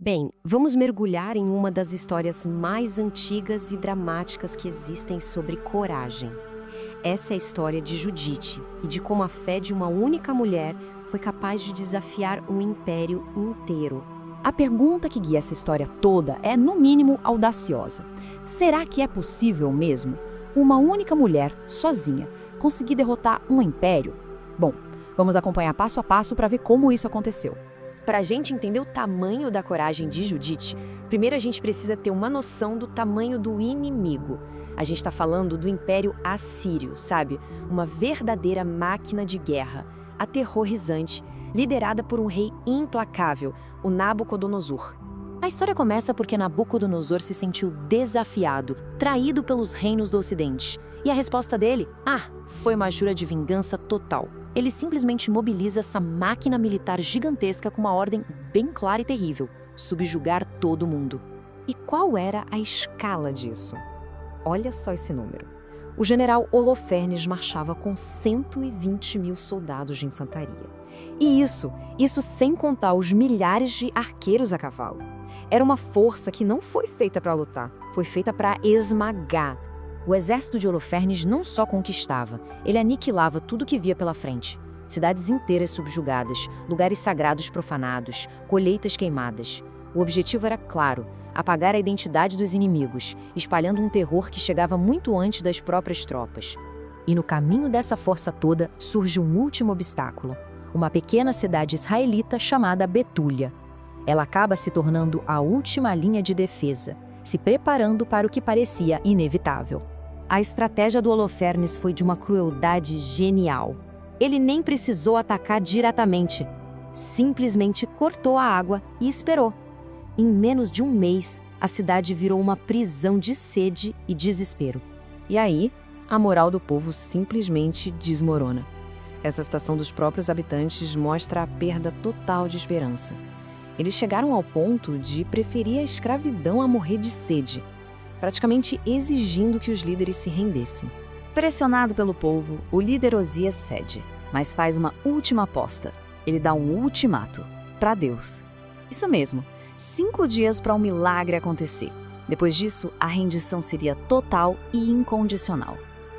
Bem, vamos mergulhar em uma das histórias mais antigas e dramáticas que existem sobre coragem. Essa é a história de Judite e de como a fé de uma única mulher foi capaz de desafiar um império inteiro. A pergunta que guia essa história toda é, no mínimo, audaciosa. Será que é possível mesmo uma única mulher, sozinha, conseguir derrotar um império? Bom, vamos acompanhar passo a passo para ver como isso aconteceu. Para a gente entender o tamanho da coragem de Judite, primeiro a gente precisa ter uma noção do tamanho do inimigo. A gente está falando do Império Assírio, sabe? Uma verdadeira máquina de guerra, aterrorizante, liderada por um rei implacável, o Nabucodonosor. A história começa porque Nabucodonosor se sentiu desafiado, traído pelos reinos do Ocidente. E a resposta dele? Foi uma jura de vingança total. Ele simplesmente mobiliza essa máquina militar gigantesca com uma ordem bem clara e terrível: subjugar todo mundo. E qual era a escala disso? Olha só esse número. O general Holofernes marchava com 120 mil soldados de infantaria. E isso sem contar os milhares de arqueiros a cavalo. Era uma força que não foi feita para lutar, foi feita para esmagar. O exército de Holofernes não só conquistava, ele aniquilava tudo que via pela frente. Cidades inteiras subjugadas, lugares sagrados profanados, colheitas queimadas. O objetivo era claro: apagar a identidade dos inimigos, espalhando um terror que chegava muito antes das próprias tropas. E no caminho dessa força toda surge um último obstáculo: uma pequena cidade israelita chamada Betúlia. Ela acaba se tornando a última linha de defesa, se preparando para o que parecia inevitável. A estratégia do Holofernes foi de uma crueldade genial. Ele nem precisou atacar diretamente. Simplesmente cortou a água e esperou. Em menos de um mês, a cidade virou uma prisão de sede e desespero. E aí, a moral do povo simplesmente desmorona. Essa citação dos próprios habitantes mostra a perda total de esperança. Eles chegaram ao ponto de preferir a escravidão a morrer de sede, praticamente exigindo que os líderes se rendessem. Pressionado pelo povo, o líder Osias cede, mas faz uma última aposta. Ele dá um ultimato para Deus. Isso mesmo, 5 dias para um milagre acontecer. Depois disso, a rendição seria total e incondicional.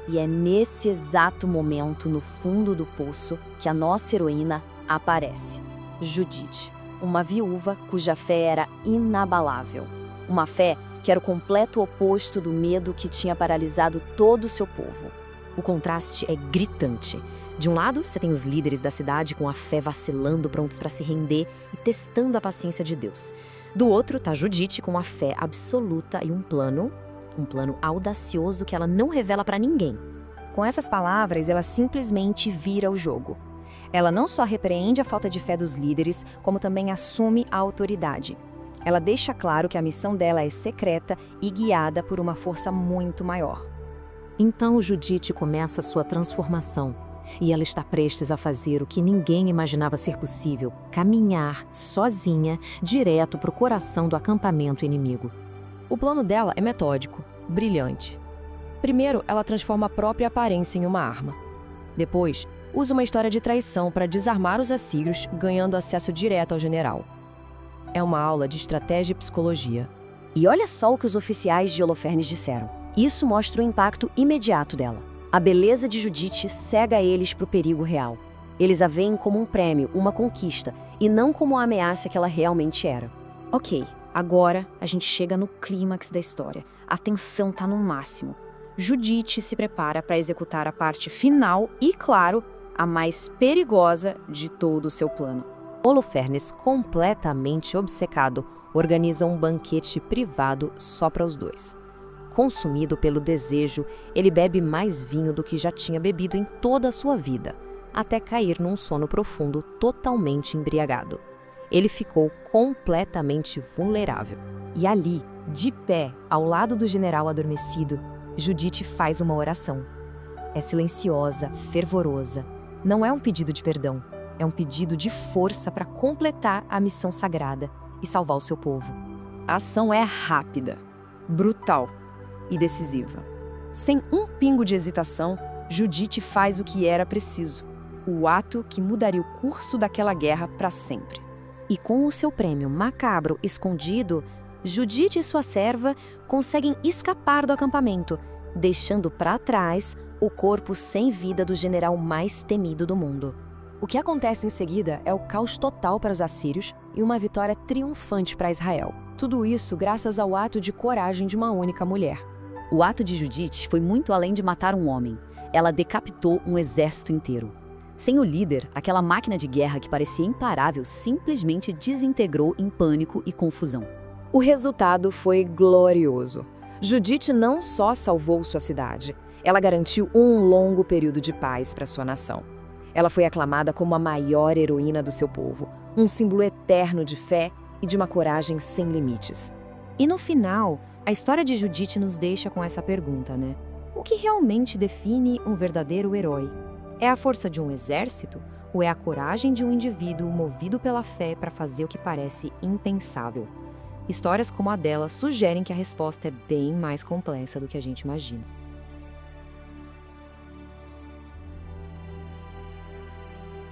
E é nesse exato momento, no fundo do poço, que a nossa heroína aparece. Judite, uma viúva cuja fé era inabalável. Uma fé que era o completo oposto do medo que tinha paralisado todo o seu povo. O contraste é gritante. De um lado, você tem os líderes da cidade com a fé vacilando, prontos para se render e testando a paciência de Deus. Do outro, tá Judite com a fé absoluta e um plano audacioso que ela não revela para ninguém. Com essas palavras, ela simplesmente vira o jogo. Ela não só repreende a falta de fé dos líderes, como também assume a autoridade. Ela deixa claro que a missão dela é secreta e guiada por uma força muito maior. Então Judite começa sua transformação. E ela está prestes a fazer o que ninguém imaginava ser possível: caminhar sozinha direto para o coração do acampamento inimigo. O plano dela é metódico, brilhante. Primeiro, ela transforma a própria aparência em uma arma. Depois, usa uma história de traição para desarmar os assírios, ganhando acesso direto ao general. É uma aula de estratégia e psicologia. E olha só o que os oficiais de Holofernes disseram. Isso mostra o impacto imediato dela. A beleza de Judite cega eles para o perigo real. Eles a veem como um prêmio, uma conquista, e não como a ameaça que ela realmente era. Ok, agora a gente chega no clímax da história. A tensão tá no máximo. Judite se prepara para executar a parte final e, claro, a mais perigosa de todo o seu plano. Holofernes, completamente obcecado, organiza um banquete privado só para os dois. Consumido pelo desejo, ele bebe mais vinho do que já tinha bebido em toda a sua vida, até cair num sono profundo, totalmente embriagado. Ele ficou completamente vulnerável. E ali, de pé, ao lado do general adormecido, Judite faz uma oração. É silenciosa, fervorosa. Não é um pedido de perdão, é um pedido de força para completar a missão sagrada e salvar o seu povo. A ação é rápida, brutal e decisiva. Sem um pingo de hesitação, Judite faz o que era preciso, o ato que mudaria o curso daquela guerra para sempre. E com o seu prêmio macabro escondido, Judite e sua serva conseguem escapar do acampamento, deixando para trás o corpo sem vida do general mais temido do mundo. O que acontece em seguida é o caos total para os assírios e uma vitória triunfante para Israel. Tudo isso graças ao ato de coragem de uma única mulher. O ato de Judite foi muito além de matar um homem. Ela decapitou um exército inteiro. Sem o líder, aquela máquina de guerra que parecia imparável simplesmente desintegrou em pânico e confusão. O resultado foi glorioso. Judite não só salvou sua cidade, ela garantiu um longo período de paz para sua nação. Ela foi aclamada como a maior heroína do seu povo, um símbolo eterno de fé e de uma coragem sem limites. E no final, a história de Judite nos deixa com essa pergunta, né? O que realmente define um verdadeiro herói? É a força de um exército ou é a coragem de um indivíduo movido pela fé para fazer o que parece impensável? Histórias como a dela sugerem que a resposta é bem mais complexa do que a gente imagina.